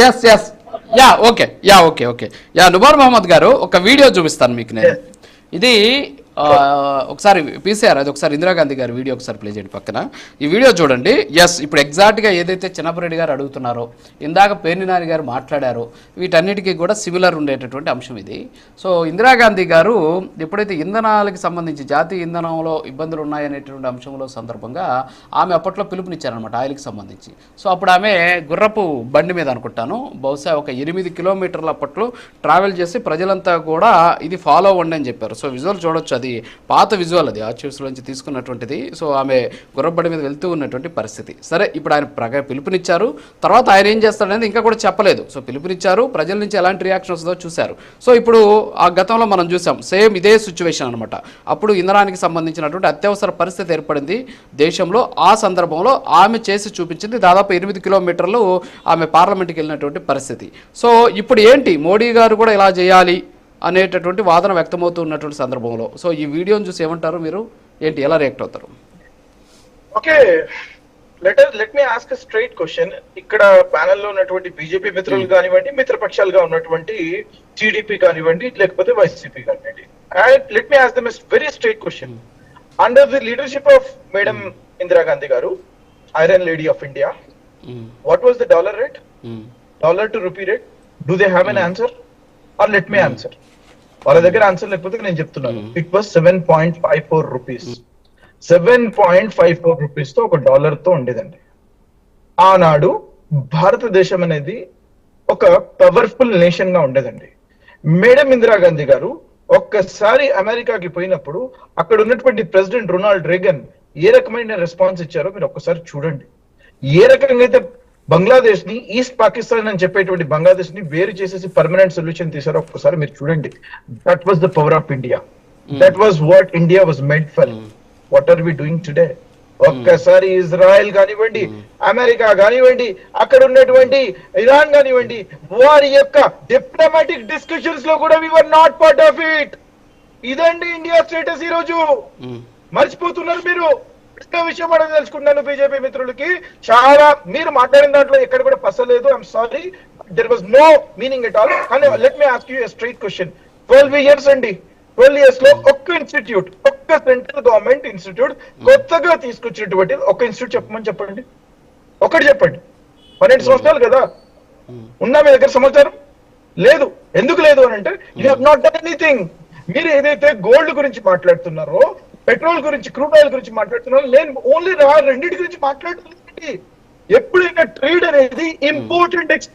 Yes yes yeah okay yeah okay okay yeah Nubar Mohammad గారు ఒక video చూపిస్తాను మీకు నేను. ఇది ఒకసారి పీసీఆర్ అది ఒకసారి ఇందిరాగాంధీ గారి వీడియో ఒకసారి ప్లే చేయండి పక్కన. ఈ వీడియో చూడండి. ఎస్ ఇప్పుడు ఎగ్జాక్ట్గా ఏదైతే చిన్నపరెడ్డి గారు అడుగుతున్నారో, ఇందాక పేర్ని నాని గారు మాట్లాడారో, వీటన్నిటికీ కూడా సిమిలర్ ఉండేటటువంటి అంశం ఇది. సో ఇందిరాగాంధీ గారు ఎప్పుడైతే ఇంధనాలకు సంబంధించి జాతీయ ఇంధనంలో ఇబ్బందులు ఉన్నాయనేటువంటి అంశంలో సందర్భంగా ఆమె అప్పట్లో పిలుపునిచ్చారనమాట ఆయిల్కి సంబంధించి. సో అప్పుడు ఆమె గుర్రపు బండి మీద అనుకుంటాను బహుశా ఒక 8 కిలోమీటర్ల అప్పట్లో ట్రావెల్ చేసి ప్రజలంతా కూడా ఇది ఫాలో అవ్వండి అని చెప్పారు. సో విజువల్ చూడొచ్చు, అది పాత విజువల్, అది ఆర్చివ్స్ నుంచి తీసుకున్నటువంటిది. సో ఆమె గుర్రబడి మీద వెళ్తూ ఉన్నటువంటి పరిస్థితి. సరే ఇప్పుడు ఆయన పిలుపునిచ్చారు, తర్వాత ఆయన ఏం చేస్తాడనేది ఇంకా కూడా చెప్పలేదు. సో పిలుపునిచ్చారు, ప్రజల నుంచి ఎలాంటి రియాక్షన్ వస్తుందో చూశారు. సో ఇప్పుడు ఆ గతంలో మనం చూసాం సేమ్ ఇదే సిచ్యువేషన్ అనమాట. అప్పుడు ఇంధనానికి సంబంధించినటువంటి అత్యవసర పరిస్థితి ఏర్పడింది దేశంలో. ఆ సందర్భంలో ఆమె చేసి చూపించింది దాదాపు 8 కిలోమీటర్లు ఆమె పార్లమెంట్కి వెళ్ళినటువంటి పరిస్థితి. సో ఇప్పుడు ఏంటి మోడీ గారు కూడా ఇలా చేయాలి అనేటటువంటి వాదన వ్యక్తమవుతూ ఉన్నటువంటి సందర్భంలో సో ఈ వీడియోని చూసి ఏమంటారు మీరు, ఏంటి ఎలా రియాక్ట్ అవుతారు? Okay, let me ask a straight question. ఇక్కడ ప్యానెల్ లో ఉన్నటువంటి బీజేపీ మిత్రులు కానివ్వండి, మిత్రపక్షాలుగా ఉన్నటువంటి టీడీపీ కానివ్వండి, లేకపోతే వైసీపీ కానివ్వండి, and let me ask them a very straight question. Under the leadership of madam Indira Gandhi గారు, iron lady of India, what was the dollar rate, dollar to rupee rate? Do they have an answer are let me answer? వాళ్ళ దగ్గర answer లేకపోతే నేను చెప్తున్నాను. It was 7.54 rupees. 7.54 rupees తో ఒక dollar తో ఉండేదండి. ఆనాడు భారతదేశం అనేది ఒక పవర్ఫుల్ నేషన్ గా ఉండేదండి. మేడం ఇందిరాగాంధీ గారు ఒక్కసారి అమెరికాకి పోయినప్పుడు అక్కడ ఉన్నటువంటి ప్రెసిడెంట్ రొనాల్డ్ రేగన్ ఏ రకమైన రెస్పాన్స్ ఇచ్చారో మీరు ఒక్కసారి చూడండి. ఏ రకంగా అయితే బంగ్లాదేశ్ ని ఈస్ట్ పాకిస్తాన్ అని చెప్పేటువంటి బంగ్లాదేశ్ ని వేరు చేసేసి పర్మనెంట్ సొల్యూషన్ తీసారో ఒక్కసారి మీరు చూడండి. That was the power of India. That was what India was made for. What are we doing today? ఒక్కసారి ఇజ్రాయెల్ కానివ్వండి, అమెరికా కానివ్వండి, అక్కడ ఉన్నటువంటి ఇరాన్ కానివ్వండి, వారి యొక్క డిప్లొమాటిక్ డిస్కషన్స్ లో కూడా we were not part of it. ఇదండి ఇండియా స్టేటస్ ఈ రోజు. మర్చిపోతున్నారు మీరు. విషయం అడగ తెలుసుకున్నాను బీజేపీ మిత్రులకి. చాలా మీరు మాట్లాడిన దాంట్లో ఎక్కడ కూడా పసలేదు. I'm sorry, there was no meaning at all. కానీ let me ask you a straight question. 12 years అండి, 12 ఇయర్స్ లో ఒక్క ఇన్స్టిట్యూట్, ఒక్క సెంట్రల్ గవర్నమెంట్ ఇన్స్టిట్యూట్ కొత్తగా తీసుకొచ్చినటువంటి ఒక ఇన్స్టిట్యూట్ చెప్పమని చెప్పండి. ఒకటి చెప్పండి. 12 సంవత్సరాలు కదా ఉన్నా మీ దగ్గర సమాచారం లేదు. ఎందుకు లేదు అని అంటే you have not done anything. మీరు ఏదైతే గోల్డ్ గురించి మాట్లాడుతున్నారో, పెట్రోల్ గురించి, క్రూడ్ ఆయిల్ గురించి మాట్లాడుతున్నారో, నేను ఓన్లీ రెండింటి గురించి మాట్లాడుతున్నాను. ఎప్పుడైనా ట్రేడ్ అనేది ఇంపార్టెంట్